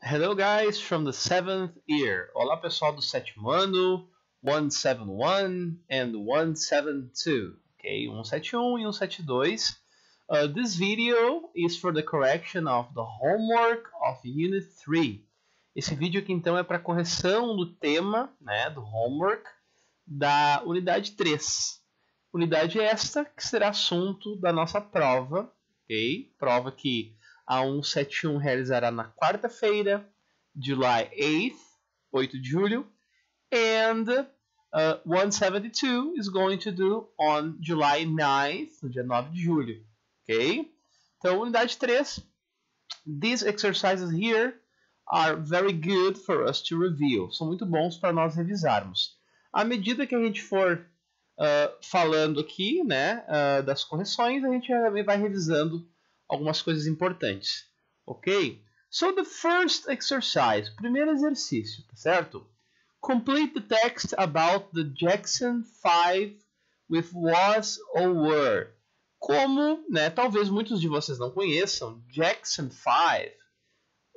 Hello guys from the 7th year. Olá pessoal do sétimo ano, 171 and 172. Okay, 171 e 172. This video is for the correction of the homework of Unit 3. Esse vídeo aqui então é para correção do tema, né, do homework da unidade 3. Unidade esta que será assunto da nossa prova, ok? Prova que a 171 realizará na quarta-feira, July 8th, 8 de julho, and 172 is going to do on July 9th, no dia 9 de julho, ok? Então, unidade 3, these exercises here are very good for us to review. São muito bons para nós revisarmos. À medida que a gente for falando aqui, né, das correções, a gente vai revisando algumas coisas importantes, ok? So the first exercise, primeiro exercício, tá certo? Complete the text about the Jackson 5 with was or were. Como, né, talvez muitos de vocês não conheçam, Jackson 5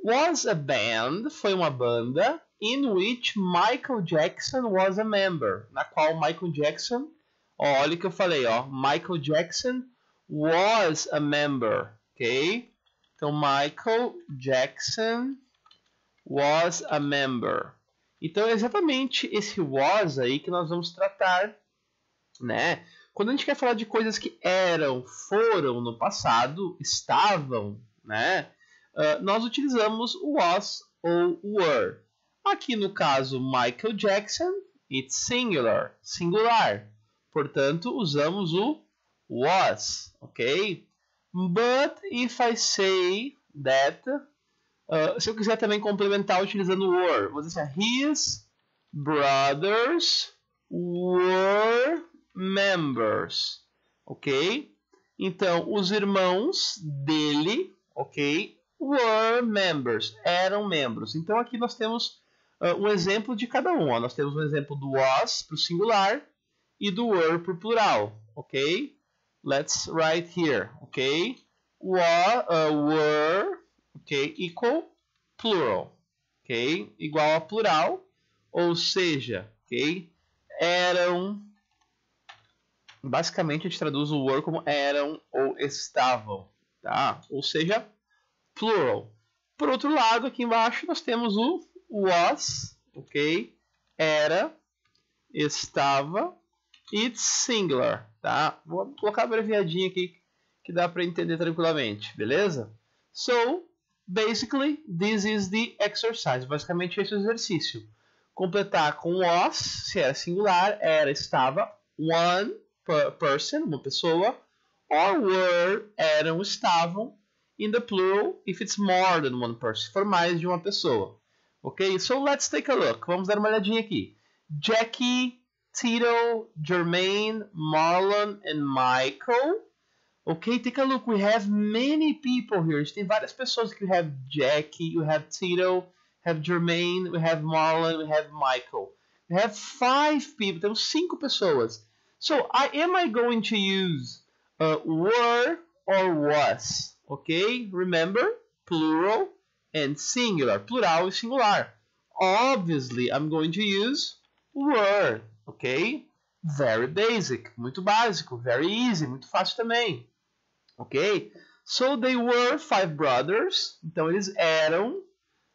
was a band, foi uma banda, in which Michael Jackson was a member, na qual Michael Jackson, olha o que eu falei, ó, Michael Jackson was a member, ok? Então, Michael Jackson was a member. Então, é exatamente esse was aí que nós vamos tratar, né? Quando a gente quer falar de coisas que eram, foram no passado, estavam, né? Nós utilizamos o was ou were. Aqui no caso, Michael Jackson, it's singular, singular. Portanto, usamos o was, ok? But if I say that, se eu quiser também complementar utilizando were, vou dizer assim, his brothers were members, ok? Então, os irmãos dele, ok, were members, eram membros. Então, aqui nós temos um exemplo de cada um. Ó. Nós temos um exemplo do was para o singular e do were para o plural, ok? Let's write here, ok? Were, ok? Equal plural, ok? Igual a plural, ou seja, ok? Eram. Basicamente a gente traduz o were como eram ou estavam, tá? Ou seja, plural. Por outro lado, aqui embaixo nós temos o was, ok? Era, estava, it's singular, tá? Vou colocar abreviadinho aqui que dá para entender tranquilamente, beleza? So, basically, this is the exercise. Basicamente esse é o exercício. Completar com was, se era singular, era, estava, one person, uma pessoa, or were, eram, estavam, in the plural, if it's more than one person, se for mais de uma pessoa. Ok? So, let's take a look. Vamos dar uma olhadinha aqui. Jackie, Tito, Jermaine, Marlon, and Michael. Okay, take a look. We have many people here. Tem várias pessoas que we have Jackie, we have Tito, have Jermaine, we have Marlon, we have Michael. We have 5 people. Temos 5 pessoas. So, am I going to use were or was? Okay, remember, plural and singular. Plural e singular. Obviously, I'm going to use were. Ok? Very basic. Muito básico. Very easy. Muito fácil também. Ok? So, they were 5 brothers. Então, eles eram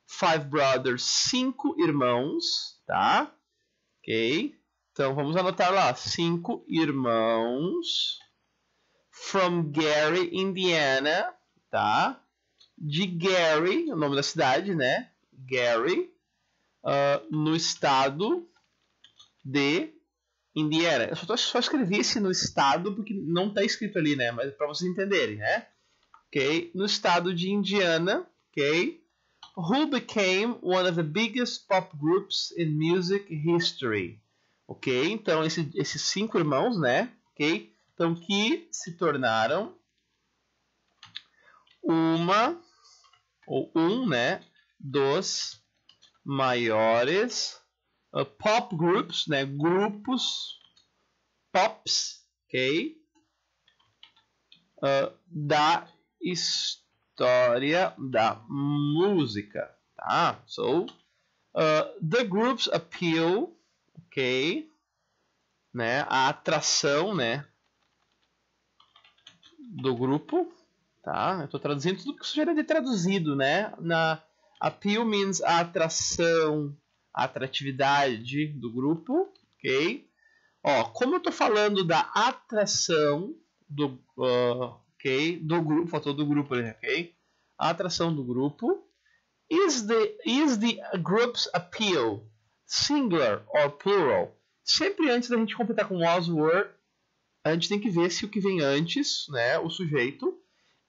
5 brothers, 5 irmãos. Tá? Ok? Então, vamos anotar lá. 5 irmãos. From Gary, Indiana. Tá? De Gary, o nome da cidade, né? Gary. No estado de Indiana. Eu só escrevi esse no estado porque não está escrito ali, né? Mas para vocês entenderem, né? Ok? No estado de Indiana. Ok? Who became one of the biggest pop groups in music history. Ok? Então, esses 5 irmãos, né? Ok? Então, que se tornaram né? Dos maiores pop groups, né? Grupos pops, ok? Da história da música, tá? tá? So, the group's appeal, ok? Né? A atração, né? Do grupo, tá? Eu estou traduzindo tudo que sujeira de traduzido, né? Appeal means a atração, a atratividade do grupo, ok? Ó, como eu estou falando da atração do, ok? Do grupo, faltou do grupo ali, ok? A atração do grupo. Is the group's appeal singular or plural? Sempre antes da gente completar com was, were, a gente tem que ver se o que vem antes, né, o sujeito,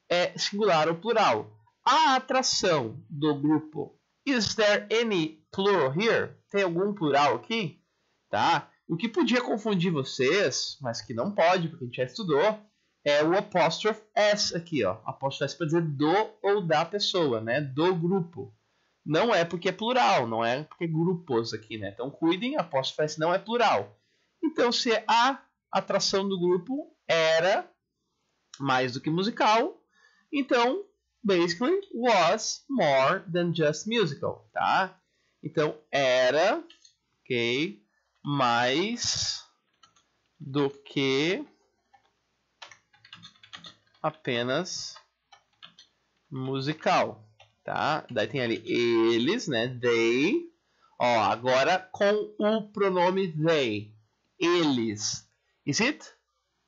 é singular ou plural. A atração do grupo. Is there any plural here? Tem algum plural aqui? Tá? O que podia confundir vocês, mas que não pode, porque a gente já estudou, é o apóstrofe S aqui, ó. Apóstrofe S para dizer do ou da pessoa, né? Do grupo. Não é porque é plural, não é porque é grupos aqui, né? Então cuidem, apóstrofe S não é plural. Então, se a atração do grupo era mais do que musical, então, basically, was more than just musical, tá? Então, era, ok, mais do que apenas musical, tá? Daí tem ali eles, né? They. Ó, agora com o pronome they. Eles. Is it?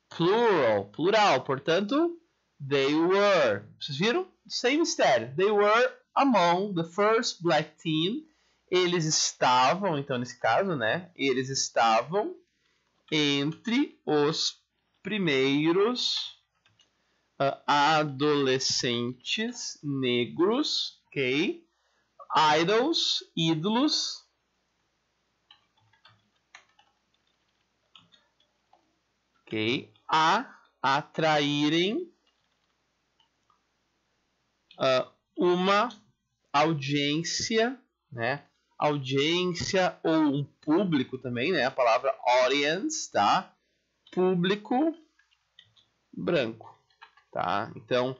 Plural. Plural. Portanto, they were. Vocês viram? Sem mistério. They were among the first black team. Eles estavam, então nesse caso, né? Eles estavam entre os primeiros adolescentes negros, ok? Idols, ídolos, ok? A atraírem uma audiência, né? Audiência ou um público também, né? A palavra audience, tá? Público branco. Tá? Então,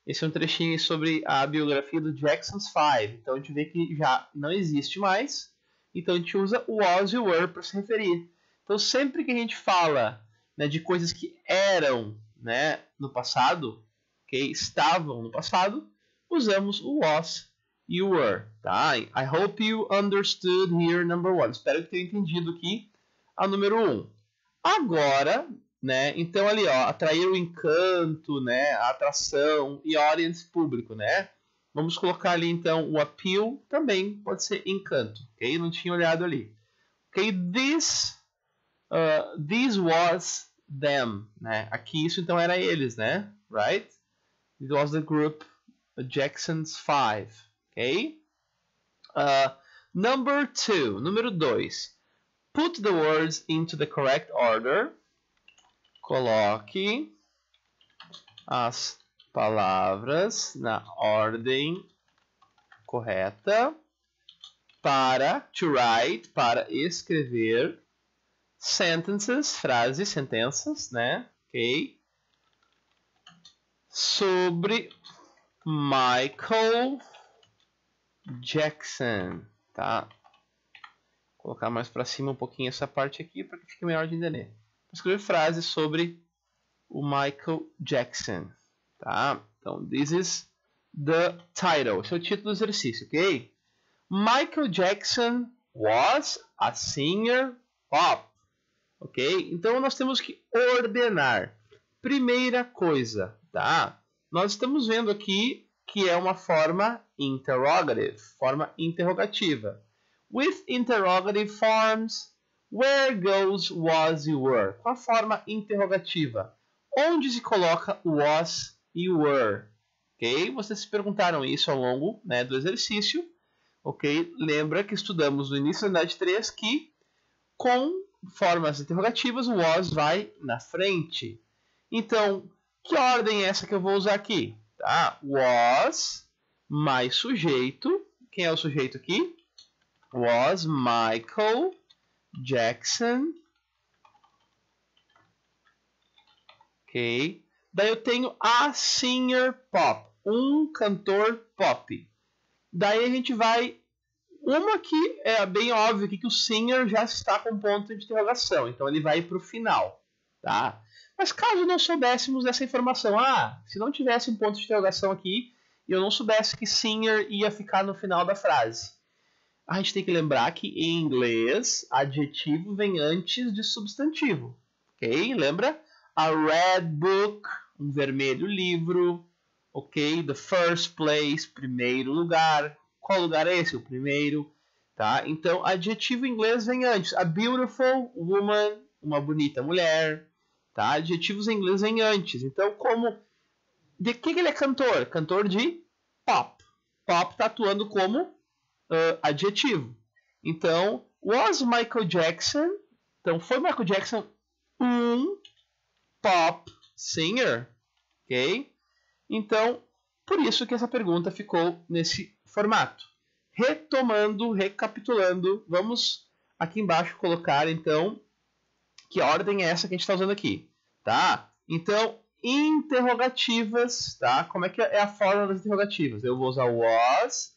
esse é um trechinho sobre a biografia do Jackson's 5. Então, a gente vê que já não existe mais. Então, a gente usa o was e o were para se referir. Então, sempre que a gente fala, né, de coisas que eram, né, no passado, okay, estavam no passado, usamos o was e o were. Tá? I hope you understood here number 1. Espero que tenha entendido aqui a número 1. Agora, né? Então ali, ó, atrair o encanto, né? A atração e audience público, né? Vamos colocar ali então o appeal também pode ser encanto, ok? Não tinha olhado ali, ok? This was them, né? Aqui isso então era eles, né? Right? It was the group Jackson's 5, ok? Número 2. Put the words into the correct order. Coloque as palavras na ordem correta to write, para escrever sentences, frases, sentenças, né? Ok? Sobre Michael Jackson, tá? Vou colocar mais para cima um pouquinho essa parte aqui para que fique melhor de entender. Escrever frases sobre o Michael Jackson, tá? Então, this is the title. Esse é o título do exercício, ok? Michael Jackson was a singer pop, ok? Então, nós temos que ordenar. Primeira coisa, tá? Nós estamos vendo aqui que é uma forma interrogative, forma interrogativa. With interrogative forms, where goes was e were? Com a forma interrogativa, onde se coloca o was e o were? Ok? Vocês se perguntaram isso ao longo, né, do exercício. Ok? Lembra que estudamos no início da unidade 3 que com formas interrogativas o was vai na frente. Então, que ordem é essa que eu vou usar aqui? Tá? Was mais sujeito. Quem é o sujeito aqui? Was Michael Jackson. Ok. Daí eu tenho a singer pop, um cantor pop. Daí a gente vai... Uma que é bem óbvio aqui, que o singer já está com ponto de interrogação. Então ele vai para o final. Tá? Mas caso não soubéssemos dessa informação, se não tivesse um ponto de interrogação aqui, e eu não soubesse que singer ia ficar no final da frase, a gente tem que lembrar que em inglês, adjetivo vem antes de substantivo. Ok? Lembra? A red book, um vermelho livro. Ok? The first place, primeiro lugar. Qual lugar é esse? O primeiro. Tá? Então, adjetivo em inglês vem antes. A beautiful woman, uma bonita mulher. Tá? Adjetivos em inglês vêm antes. Então, como... De que ele é cantor? Cantor de pop. Pop está atuando como adjetivo. Então, was Michael Jackson... Então, foi Michael Jackson um pop singer? Ok? Então, por isso que essa pergunta ficou nesse formato. Retomando, recapitulando, vamos aqui embaixo colocar, então, que ordem é essa que a gente está usando aqui, tá? Então, interrogativas, tá? Como é que é a forma das interrogativas? Eu vou usar was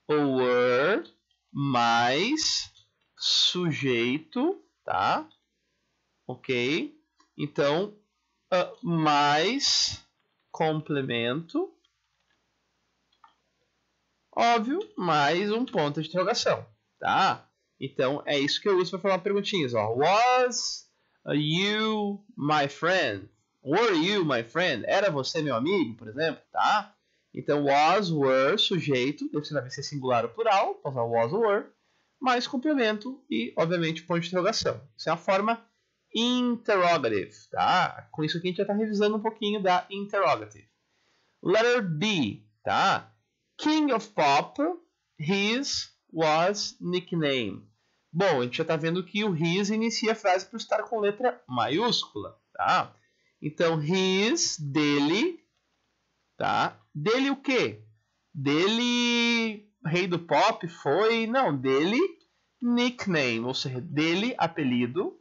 ou were mais sujeito, tá? Ok? Então, mais complemento, óbvio, mais um ponto de interrogação, tá? Então, é isso que eu uso para falar perguntinhas, ó. Was you my friend? Were you my friend? Era você meu amigo, por exemplo, tá? Então, was, were, sujeito, você vai ser singular ou plural, pode usar was ou were, mais complemento e, obviamente, ponto de interrogação. Isso é a forma interrogative, tá? Com isso aqui a gente já está revisando um pouquinho da interrogative. Letter B, tá? King of Pop, his was nickname. Bom, a gente já está vendo que o his inicia a frase por estar com letra maiúscula, tá? Então, his, dele, tá? Dele o quê? Dele, rei do pop, foi... Não, dele, nickname, ou seja, dele, apelido.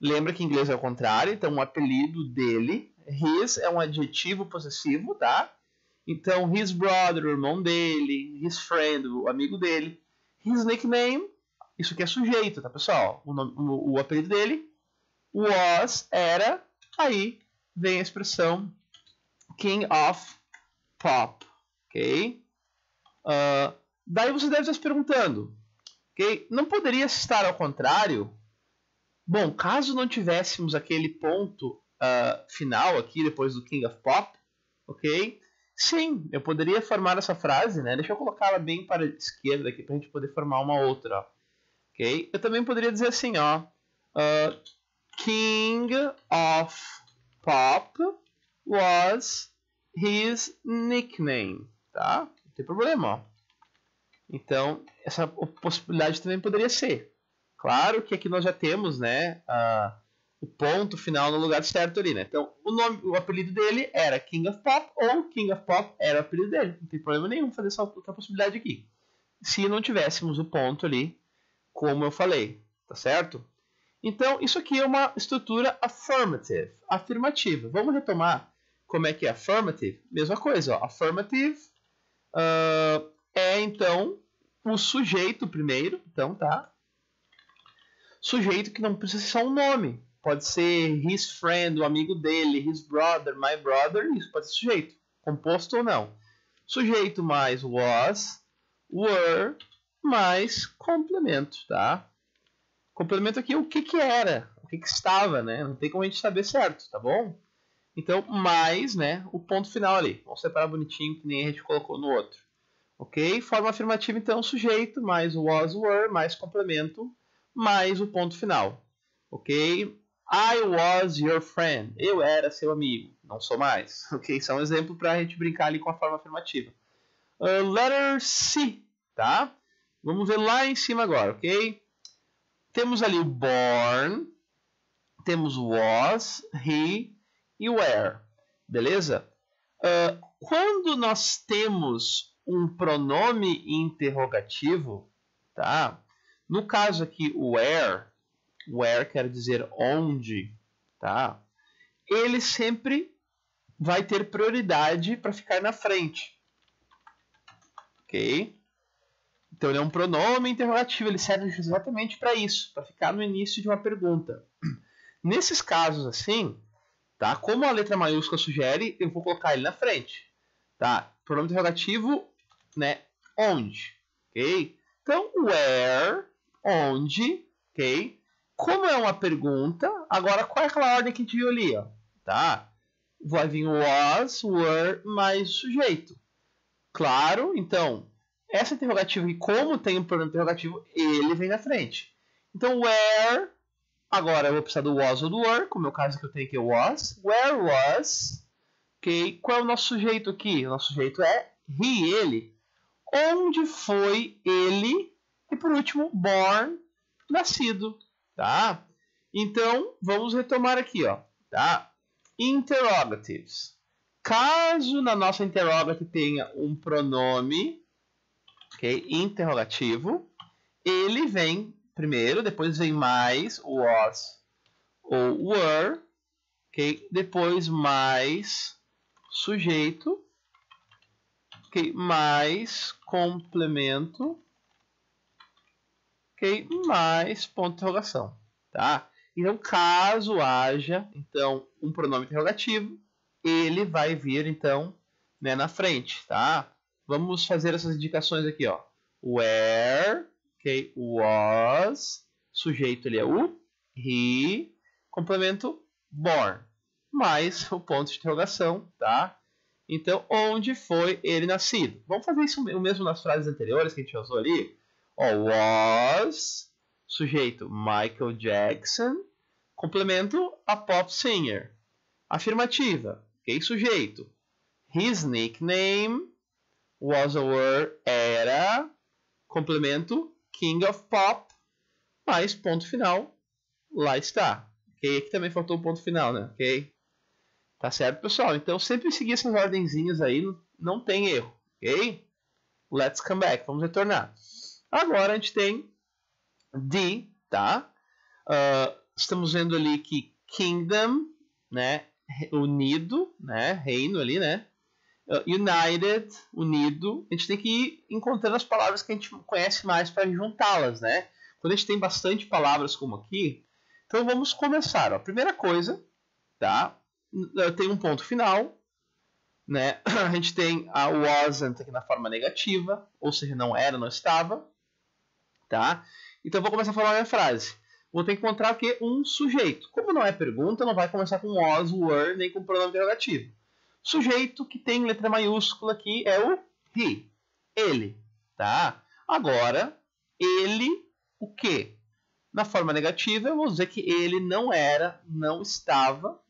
Lembra que em inglês é o contrário, então o apelido dele, his é um adjetivo possessivo, tá? Então, his brother, o irmão dele, his friend, o amigo dele. His nickname, isso aqui é sujeito, tá, pessoal? O apelido dele, was, era, aí vem a expressão King of Pop, ok? Daí você deve estar se perguntando, ok? Não poderia estar ao contrário? Bom, caso não tivéssemos aquele ponto final aqui depois do King of Pop, ok? Sim, eu poderia formar essa frase, né? Deixa eu colocá-la bem para a esquerda aqui para a gente poder formar uma outra, ó. Ok? Eu também poderia dizer assim, ó. King of Pop was his nickname, tá? Não tem problema, ó. Então, essa possibilidade também poderia ser. Claro que aqui nós já temos, né, o ponto final no lugar certo ali, né? Então, o apelido dele era King of Pop ou King of Pop era o apelido dele. Não tem problema nenhum fazer essa outra possibilidade aqui. Se não tivéssemos o ponto ali, como eu falei, tá certo? Então, isso aqui é uma estrutura affirmative, afirmativa. Vamos retomar como é que é affirmative? Mesma coisa, ó. Affirmative é, então, o sujeito primeiro, então, tá? Sujeito que não precisa ser só um nome. Pode ser his friend, o amigo dele, his brother, my brother, isso pode ser sujeito, composto ou não. Sujeito mais was, were, mais complemento, tá? Complemento aqui o que era, o que estava, né? Não tem como a gente saber certo, tá bom? Então, mais, né, o ponto final ali. Vamos separar bonitinho, que nem a gente colocou no outro. Ok? Forma afirmativa, então, sujeito, mais o was, were, mais complemento, mais o ponto final. Ok? I was your friend. Eu era seu amigo. Não sou mais. Ok? Isso é um exemplo para a gente brincar ali com a forma afirmativa. Letter C. Tá? Vamos ver lá em cima agora, ok? Temos ali o born. Temos was, he e were. Beleza? Quando nós temos um pronome interrogativo, tá? No caso aqui, where quer dizer onde, tá? Ele sempre vai ter prioridade para ficar na frente, ok? Então ele é um pronome interrogativo, ele serve exatamente para isso, para ficar no início de uma pergunta. Nesses casos assim, tá? Como a letra maiúscula sugere, eu vou colocar ele na frente, tá? Pronome interrogativo, né? Onde, ok? Então, where, onde, ok? Como é uma pergunta, agora qual é aquela ordem que a gente viu ali, ó? Tá? Vai vir was, were, mais o sujeito. Claro, então, essa interrogativa aqui, como tem um pronome interrogativo, ele vem na frente. Então, where, agora eu vou precisar do was ou do were, como é o caso que eu tenho aqui, was. Where was, ok? Qual é o nosso sujeito aqui? O nosso sujeito é he, ele. Onde foi ele? E por último, born, nascido, tá? Então, vamos retomar aqui, ó, tá? Interrogatives. Caso na nossa interrogative tenha um pronome, ok, interrogativo, ele vem primeiro, depois vem mais was ou were, ok, depois mais sujeito, ok, mais complemento, ok, mais ponto de interrogação, tá? Então, caso haja então um pronome interrogativo, ele vai vir então, né, na frente, tá? Vamos fazer essas indicações aqui, ó. Where, ok, was, sujeito ele é o he, complemento born, mais o ponto de interrogação, tá? Então, onde foi ele nascido? Vamos fazer isso o mesmo nas frases anteriores que a gente usou ali. Ó, was, sujeito Michael Jackson, complemento a pop singer. Afirmativa, ok, sujeito. His nickname was or were, era, complemento King of Pop, mais ponto final, lá está. Ok, aqui também faltou o ponto final, né? Ok? Tá certo, pessoal? Então sempre seguir essas ordenzinhas aí, não tem erro, ok? Let's come back, vamos retornar. Agora a gente tem the, tá? Estamos vendo ali que kingdom, né? Unido, né? Reino ali, né? United, unido. A gente tem que ir encontrando as palavras que a gente conhece mais para juntá-las, né? Quando a gente tem bastante palavras como aqui, então vamos começar. Ó. Primeira coisa, tá? Tem um ponto final, né? A gente tem a wasn't aqui na forma negativa, ou seja, não era, não estava, tá? Então eu vou começar a falar a minha frase. Vou ter que encontrar o quê? Um sujeito. Como não é pergunta, não vai começar com was, were, nem com pronome interrogativo. Sujeito que tem letra maiúscula aqui é o he, ele, tá? Agora, ele, o quê? Na forma negativa, eu vou dizer que ele não era, não estava.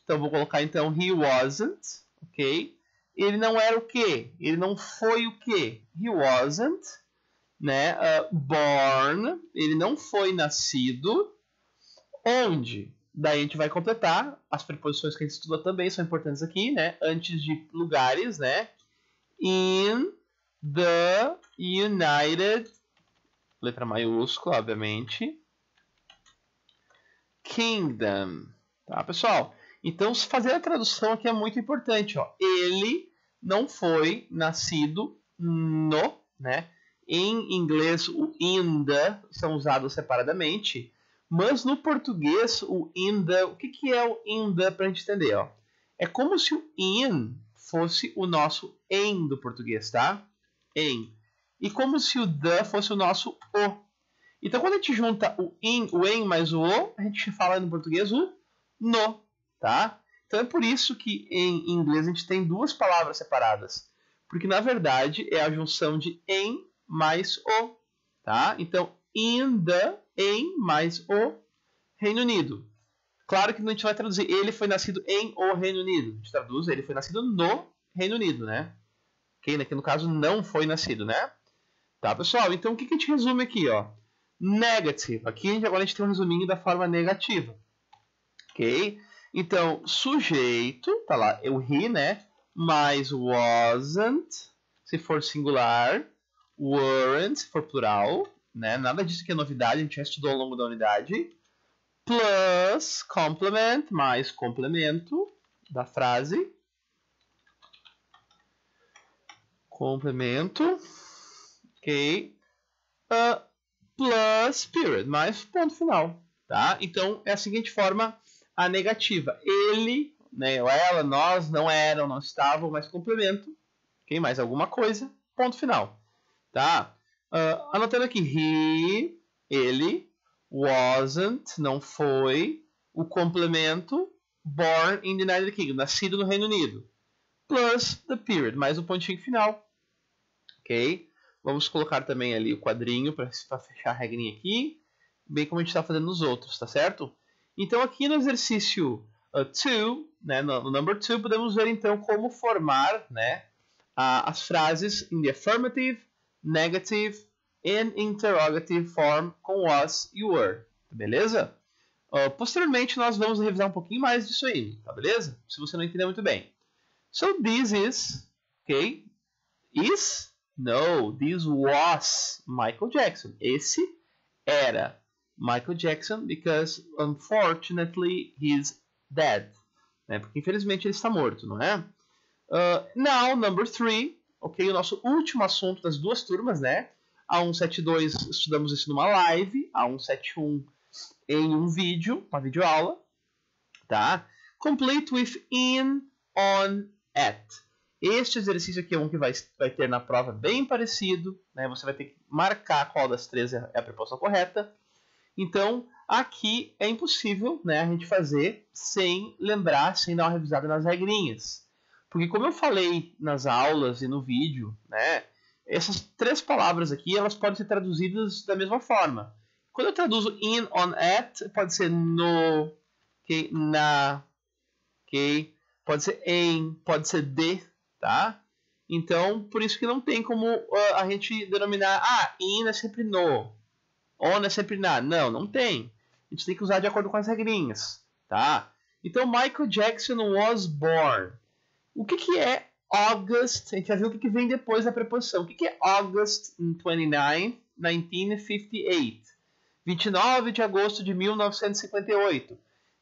Então, vou colocar, então, he wasn't, ok? Ele não era o quê? Ele não foi o quê? He wasn't, né? Born, ele não foi nascido. Onde? Daí a gente vai completar. As preposições que a gente estuda também são importantes aqui, né? Antes de lugares, né? In the United, letra maiúscula, obviamente, Kingdom. Tá, pessoal? Então, fazer a tradução aqui é muito importante. Ó. Ele não foi nascido no, né? Em inglês, o in the são usados separadamente. Mas no português, o in the... O que é o in the para a gente entender? Ó? É como se o in fosse o nosso em do português, tá? Em. E como se o the fosse o nosso o. Então, quando a gente junta o em mais o a gente fala no português o no, tá? Então, é por isso que em inglês a gente tem duas palavras separadas. Porque, na verdade, é a junção de em mais o, tá? Então, in the, em mais o Reino Unido. Claro que a gente vai traduzir ele foi nascido em o Reino Unido. A gente traduz ele foi nascido no Reino Unido, né? Que no caso não foi nascido, né? Tá, pessoal? Então, o que a gente resume aqui, ó? Negative. Aqui agora a gente tem um resuminho da forma negativa. Ok? Então, sujeito, tá lá, o he, né? Mais wasn't, se for singular. Weren't, se for plural. Né? Nada disso aqui é novidade, a gente já estudou ao longo da unidade. Plus complement, mais complemento da frase. Complemento. Ok? plus period, mais ponto final, tá? Então, é assim que a gente forma a negativa. Ele, né, ou ela, nós, não eram, não estavam, mais complemento, ok? Mais alguma coisa, ponto final, tá? Anotando aqui, ele, wasn't, não foi, o complemento, born in the United Kingdom, nascido no Reino Unido, plus the period, mais o pontinho final, ok? Vamos colocar também ali o quadrinho para fechar a regrinha aqui, bem como a gente está fazendo nos outros, tá certo? Então aqui no exercício 2, né, no number 2, podemos ver então como formar, né, as frases in the affirmative, negative and interrogative form com was e were, beleza? Posteriormente nós vamos revisar um pouquinho mais disso aí, tá beleza? Se você não entendeu muito bem. So this is, ok? Is? No, this was Michael Jackson. Esse era Michael Jackson because unfortunately he's dead. Né? Porque infelizmente ele está morto, não é? Now, number 3, ok? O nosso último assunto das duas turmas, né? A 172 estudamos isso numa live, a 171 em um vídeo, uma videoaula, tá? Complete with in, on, at. Este exercício aqui é um que vai ter na prova bem parecido, né? Você vai ter que marcar qual das três é a preposição correta. Então, aqui é impossível, né, a gente fazer sem lembrar, sem dar uma revisada nas regrinhas. Porque como eu falei nas aulas e no vídeo, né, essas três palavras aqui, elas podem ser traduzidas da mesma forma. Quando eu traduzo in, on, at, pode ser no, okay, na, okay, pode ser em, pode ser de, tá? Então, por isso que não tem como a gente denominar, in é sempre no, on é sempre na. Não, não tem. A gente tem que usar de acordo com as regrinhas, tá? Então, Michael Jackson was born. O que é August? A gente já viu o que vem depois da preposição. O que é August 29, 1958? 29 de agosto de 1958.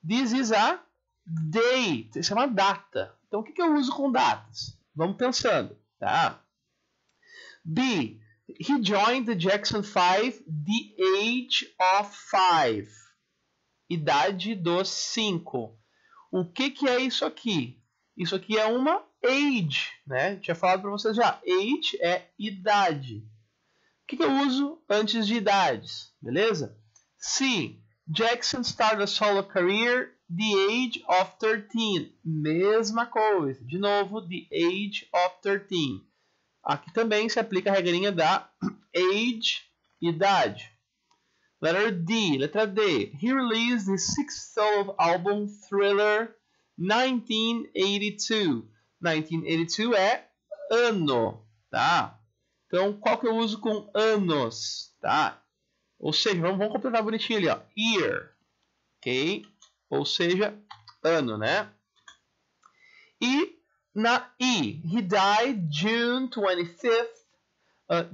This is a date. Isso é uma data. Então, o que eu uso com datas? Vamos pensando, tá? B. He joined the Jackson 5 the age of 5. Idade dos 5. O que é isso aqui? Isso aqui é uma age, né? Tinha falado para vocês já. Age é idade. O que eu uso antes de idades? Beleza? C. Jackson started a solo career the age of 13. Mesma coisa. De novo, the age of 13. Aqui também se aplica a regrinha da age, idade. Letter D, letra D. He released his sixth solo album, Thriller, 1982. 1982 é ano, tá? Então, qual que eu uso com anos, tá? Ou seja, vamos completar bonitinho ali, ó. Year, ok? Ou seja, ano, né? E na E, he died June 25th,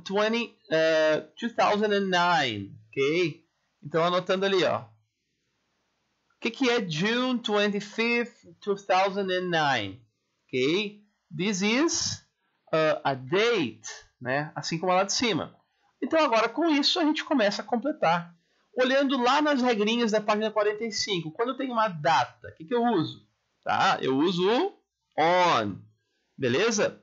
2009, ok? Então, anotando ali, ó. O que é June 25th, 2009? Ok? This is a date, né? Assim como lá de cima. Então, agora, com isso, a gente começa a completar. Olhando lá nas regrinhas da página 45, quando eu tenho uma data, o que eu uso? Tá? Eu uso o on. Beleza?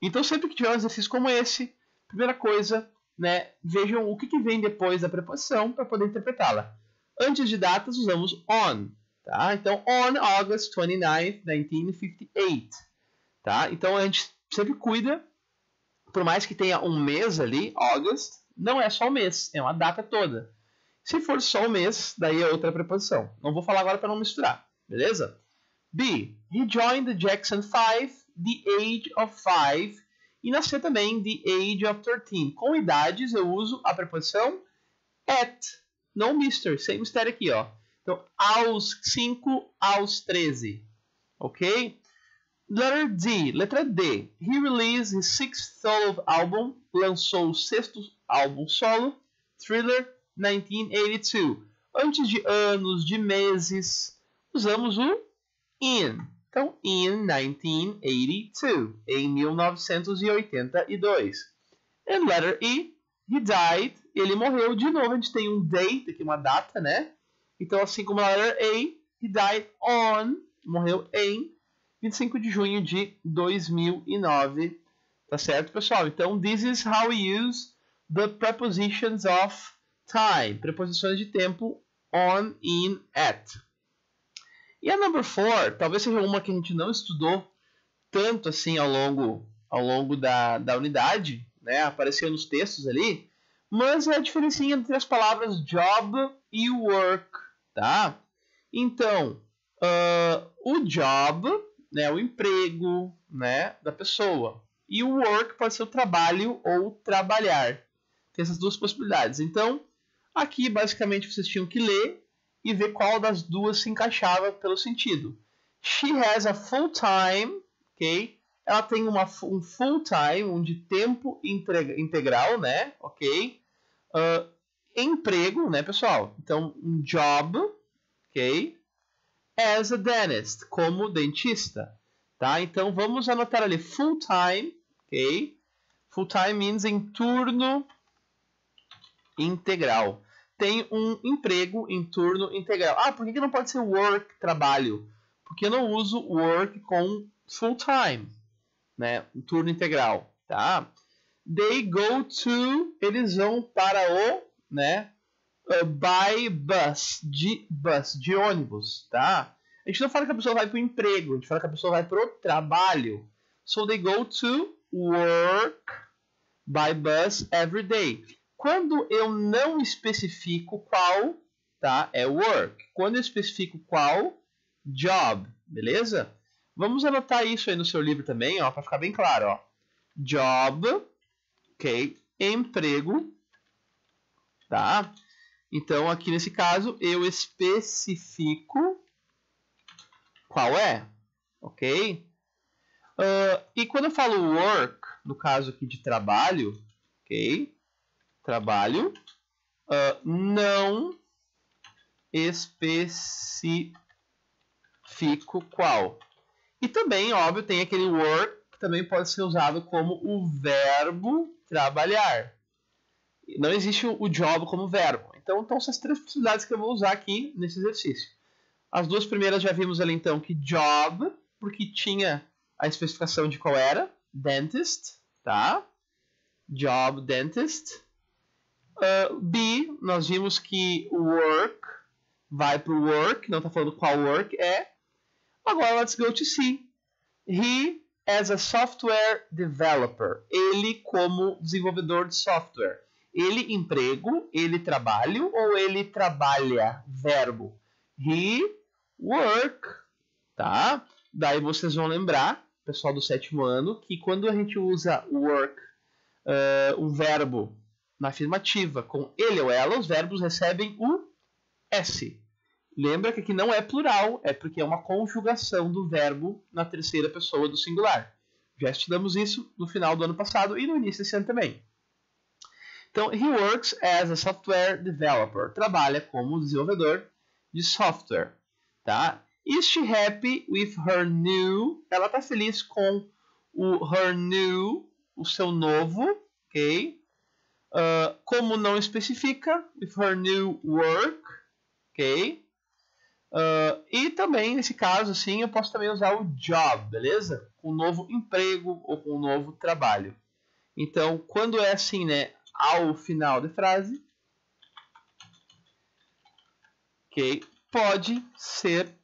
Então, sempre que tiver um exercício como esse, primeira coisa, né, vejam o que vem depois da preposição para poder interpretá-la. Antes de datas, usamos on. Tá? Então, on August 29, 1958. Tá? Então, a gente sempre cuida, por mais que tenha um mês ali, August, não é só o mês, é uma data toda. Se for só o mês, daí é outra preposição. Não vou falar agora para não misturar, beleza? B. He joined the Jackson 5, the age of 5. E na C também, the age of 13. Com idades, eu uso a preposição at. Não Mr. Sem mistério aqui, ó. Então, aos 5, aos 13. Ok? Letter D. Letra D. He released his sixth solo album. Lançou o sexto álbum solo. Thriller 1982. Antes de anos, de meses, usamos o in. Então, in 1982. Em 1982. And letter E. He died ele morreu. De novo, a gente tem um date, aqui uma data, né? Então, assim como na letra A, he died on, morreu em 25 de junho de 2009. Tá certo, pessoal? Então, this is how we use the prepositions of time. Preposições de tempo on, in, at. E a number 4, talvez seja uma que a gente não estudou tanto assim ao longo da unidade, né? Apareceu nos textos ali, mas é a diferença entre as palavras job e work, tá? Então, o job, né, o emprego, né, da pessoa, e o work pode ser o trabalho ou trabalhar. Tem essas duas possibilidades. Então, aqui basicamente vocês tinham que ler e ver qual das duas se encaixava pelo sentido. She has a full-time, ok? Ela tem um full-time, um de tempo integral, né? Ok? Emprego, né, pessoal? Então, um job, ok? As a dentist, como dentista, tá? Então, vamos anotar ali full-time, ok? Full-time means em turno integral. Tem um emprego em turno integral. Ah, por que não pode ser work, trabalho? Porque eu não uso work com full-time, né? Um turno integral, tá? They go to, eles vão para o, né? By bus, de ônibus, tá? A gente não fala que a pessoa vai para o emprego, a gente fala que a pessoa vai para o trabalho. So they go to work by bus every day. Quando eu não especifico qual, tá? É work. Quando eu especifico qual, job, beleza? Vamos anotar isso aí no seu livro também, ó, para ficar bem claro, ó. Job, ok? Emprego, tá? Então, aqui nesse caso, eu especifico qual é, ok? E quando eu falo work, no caso aqui de trabalho, ok? Trabalho, não especifico qual. E também, óbvio, tem aquele work que também pode ser usado como o verbo trabalhar. Não existe o job como verbo. Então, são essas três possibilidades que eu vou usar aqui nesse exercício. As duas primeiras já vimos ali, então, que job, porque tinha a especificação de qual era, dentist, tá? Job, dentist. B, nós vimos que work vai para o work, não está falando qual work é. Agora, let's go to C. He as a software developer. Ele como desenvolvedor de software. Ele emprego, ele trabalho ou ele trabalha? Verbo. He work, tá? Daí vocês vão lembrar, pessoal do 7º ano, que quando a gente usa work, um verbo na afirmativa com ele ou ela, os verbos recebem o S. Lembra que aqui não é plural, é porque é uma conjugação do verbo na terceira pessoa do singular. Já estudamos isso no final do ano passado e no início desse ano também. Então, he works as a software developer. Trabalha como desenvolvedor de software. Tá? Is she happy with her new? Ela está feliz com o her new, o seu novo, ok? Como não especifica, with her new work, ok? E também, nesse caso, assim, eu posso também usar o job, beleza? Com um novo emprego ou com um novo trabalho. Então, quando é assim, né, ao final da frase, ok? Pode ser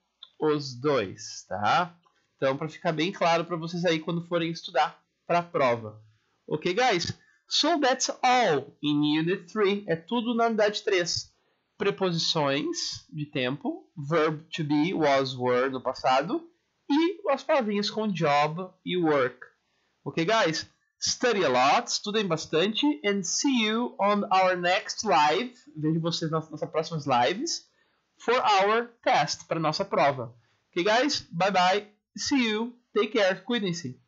os dois, tá? Então, para ficar bem claro para vocês aí quando forem estudar para a prova. Ok, guys? So that's all in Unit 3. É tudo na unidade 3. Preposições de tempo, verb to be, was, were no passado, e as palavrinhas com job e work. Ok, guys? Study a lot, estudem bastante, and see you on our next live. Vejo vocês nas nossas próximas lives for our test, para nossa prova. Ok, guys? Bye bye. See you. Take care. Cuidem-se.